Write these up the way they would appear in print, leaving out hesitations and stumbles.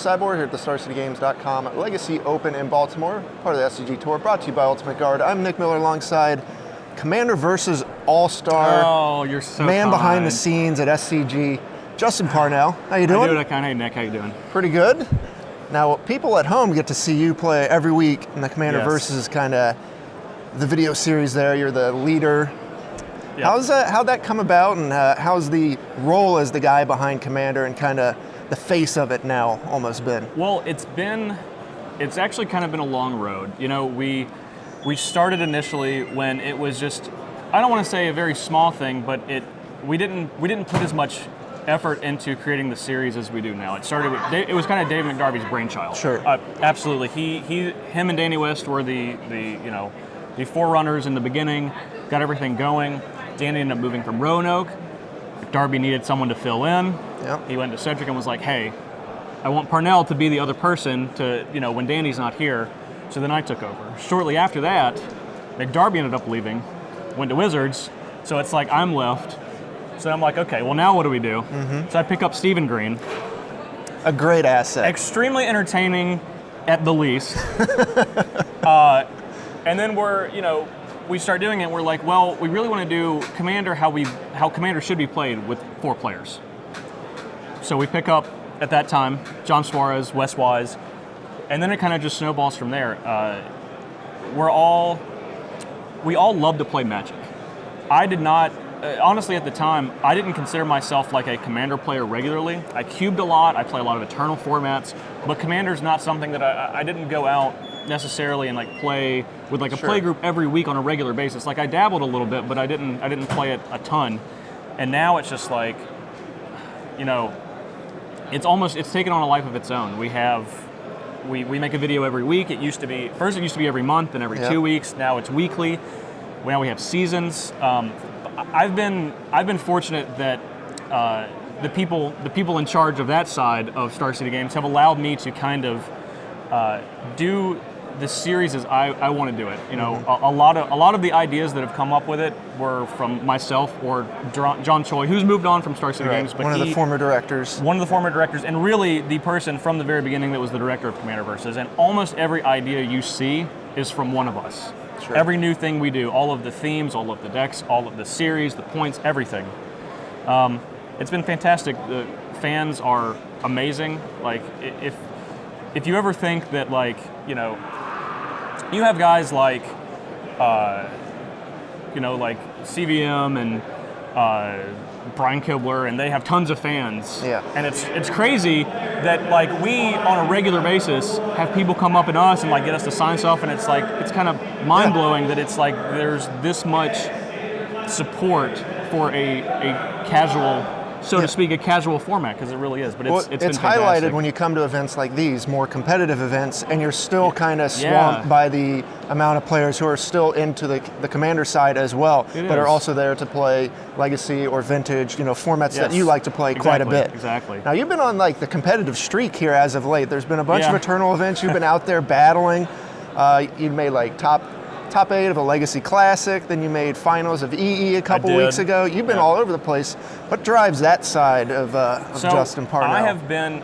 Cyborg here at the StarCityGames.com Legacy Open in Baltimore, part of the SCG Tour, brought to you by Ultimate Guard. I'm Nick Miller alongside Commander versus All-Star. Oh, you're so man kind. behind the scenes at SCG, Justin Parnell. How you doing? I do what I can. Hey, Nick, how you doing? Pretty good. Now, people at home get to see you play every week, and the Commander Yes. versus is kind of the video series there. You're the leader. Yep. How'd that come about, and how's the role as the guy behind Commander and kind of the face of it now almost been? Well, it's actually kind of been a long road. You know, we started initially when it was just, I don't want to say a very small thing, but we didn't put as much effort into creating the series as we do now. It started with, it was kind of Dave McDarby's brainchild. Sure. Absolutely. Him and Danny West were the forerunners in the beginning, got everything going. Danny ended up moving from Roanoke. McDarby needed someone to fill in. Yep. He went to Cedric and was like, hey, I want Parnell to be the other person to, when Danny's not here. So then I took over. Shortly after that, McDarby ended up leaving, went to Wizards. So it's like I'm left. So I'm like, okay, well now what do we do? Mm-hmm. So I pick up Stephen Green. A great asset. Extremely entertaining at the least. And then we start doing it. We're like, well, we really want to do Commander how Commander should be played with 4 players. So we pick up at that time John Suarez, Wes Wise, and then it kind of just snowballs from there. We all love to play Magic. I did not, honestly at the time, I didn't consider myself like a Commander player regularly. I cubed a lot, I play a lot of Eternal formats, but Commander's not something that I didn't go out necessarily and like play with like a Sure. play group every week on a regular basis. Like I dabbled a little bit, but I didn't play it a ton. And now it's just like, it's taken on a life of its own. We make a video every week. It used to be every month and every 2 weeks. Now it's weekly. Now we have seasons. I've been fortunate that the people in charge of that side of Star City Games have allowed me to kind of do the series as I want to do it. A lot of the ideas that have come up with it were from myself or John Choi, who's moved on from Star City Games, but one of the former directors. One of the former directors, and really the person from the very beginning that was the director of Commander Versus. And almost every idea you see is from one of us. Sure. Every new thing we do, all of the themes, all of the decks, all of the series, the points, everything. It's been fantastic. The fans are amazing. Like if you ever think that you have guys like like CVM and Brian Kibler, and they have tons of fans. Yeah. And it's crazy that like we on a regular basis have people come up at us and like get us to sign stuff, and it's kind of mind blowing that it's like there's this much support for a casual, so to speak, a casual format, because it really is. But it's been highlighted fantastic. when you come to events like these, more competitive events, and you're still kind of swamped by the amount of players who are still into the Commander side as well, but are also there to play Legacy or Vintage, formats that you like to play quite a bit. Exactly. Now you've been on like the competitive streak here as of late. There's been a bunch of Eternal events. You've been out there battling. You made like top 8 of a Legacy Classic, then you made finals of EE a couple weeks ago. You've been all over the place. What drives that side of Justin Parnell? I've been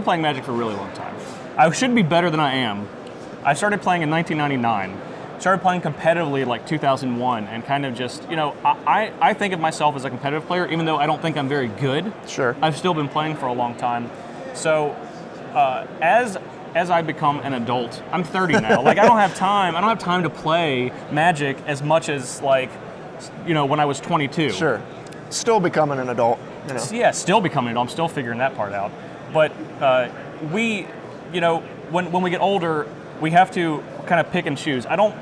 playing Magic for a really long time. I should be better than I am. I started playing in 1999. Started playing competitively like 2001, and kind of just, I think of myself as a competitive player, even though I don't think I'm very good. Sure. I've still been playing for a long time. So as I become an adult, I'm 30 now. Like I don't have time to play Magic as much as like, when I was 22. Sure. Still becoming an adult. Yeah, still becoming an adult. I'm still figuring that part out. But when we get older, we have to kind of pick and choose. I don't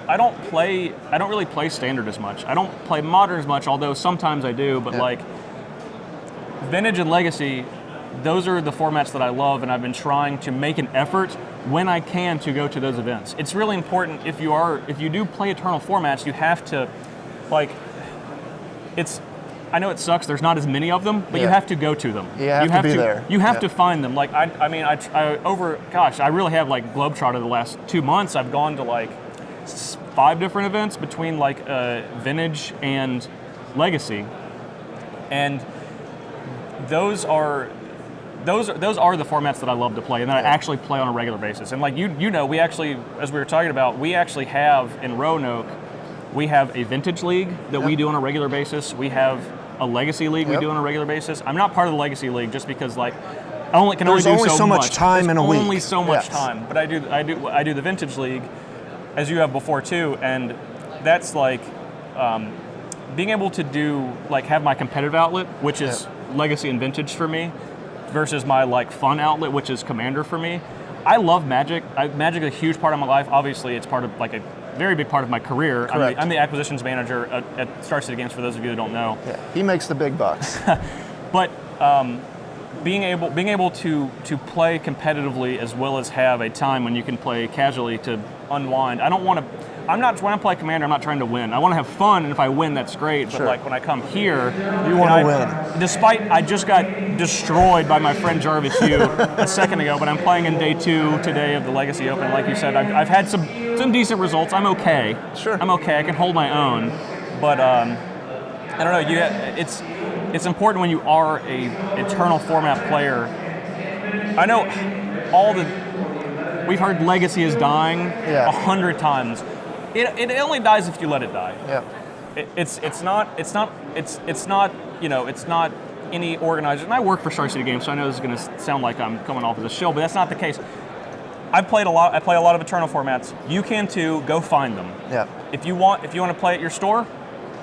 really play Standard as much. I don't play Modern as much, although sometimes I do. But like Vintage and Legacy, those are the formats that I love, and I've been trying to make an effort when I can to go to those events. It's really important if you do play Eternal formats, you have to, I know it sucks, there's not as many of them, but you have to go to them. You have to be there. You have to find them. Like, I really have like globetrotted the last 2 months. I've gone to like 5 different events between like Vintage and Legacy. And those are those are the formats that I love to play and that I actually play on a regular basis. And like you know, we actually, as we were talking about, we actually have in Roanoke, we have a vintage league that we do on a regular basis. We have a legacy league we do on a regular basis. I'm not part of the legacy league just because like I can only do so much time in a week. Only so much time, but I do the vintage league, as you have before too, and that's like being able to do like have my competitive outlet, which is legacy and vintage for me, versus my like fun outlet, which is Commander for me. I love Magic. Magic is a huge part of my life. Obviously, it's part of like a very big part of my career. I'm the acquisitions manager at Star City Games. For those of you that don't know, he makes the big bucks. But being able to play competitively as well as have a time when you can play casually to unwind. When I play Commander, I'm not trying to win. I want to have fun, and if I win, that's great. But like when I come here, you want to win. Despite I just got destroyed by my friend Jarvis Yu a second ago, but I'm playing in day 2 today of the Legacy Open. Like you said, I've had some decent results. I'm okay. Sure. I'm okay. I can hold my own. But I don't know. It's important when you are a eternal format player. I know we've heard Legacy is dying 100 times. It only dies if you let it die. Yeah. It's not any organizer. And I work for Star City Games, so I know this is going to sound like I'm coming off of the show, but that's not the case. I play a lot of eternal formats. You can too. Go find them. Yeah. If you want to play at your store,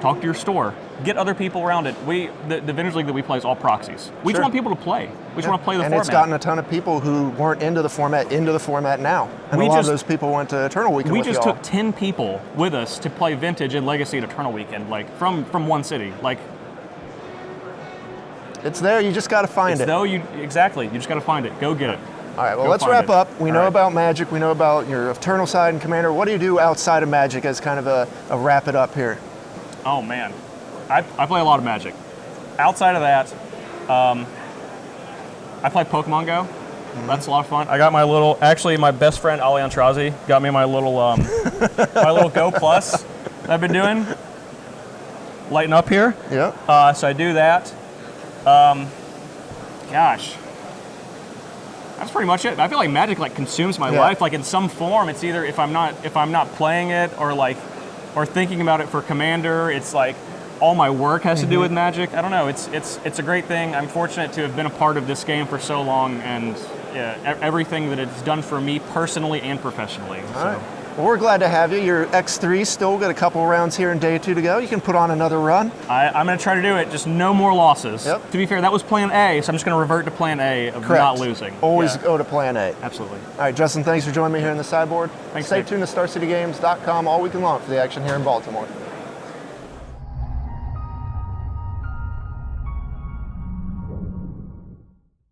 talk to your store. Get other people around it. The vintage league that we play is all proxies. We just want people to play. We just want to play the format. And it's gotten a ton of people who weren't into the format now. And a lot of those people went to Eternal Weekend. We just took 10 people with us to play Vintage and Legacy at Eternal Weekend, like from one city. Like it's there. You just got to find it. Exactly. You just got to find it. Go get it. All right. Well, let's wrap up. We know about Magic. We know about your Eternal side and Commander. What do you do outside of Magic as kind of a wrap it up here? Oh man. I play a lot of Magic. Outside of that, I play Pokemon Go. That's a lot of fun. I got my best friend Ali Antrazi got me my little Go Plus that I've been doing. Lighten up here. Yeah. So I do that. Gosh. That's pretty much it. I feel like Magic like consumes my life, like in some form. It's either if I'm not playing it or thinking about it for Commander, it's like all my work has to do with Magic. I don't know. It's a great thing. I'm fortunate to have been a part of this game for so long, and everything that it's done for me personally and professionally. All right. Well, we're glad to have you. Your X3 still got a couple rounds here in day 2 to go. You can put on another run. I'm going to try to do it. Just no more losses. Yep. To be fair, that was plan A, so I'm just going to revert to plan A of not losing. Always go to plan A. Absolutely. All right, Justin, thanks for joining me here in the sideboard. Thanks, Stay Nick. tuned to StarCityGames.com all weekend long for the action here in Baltimore.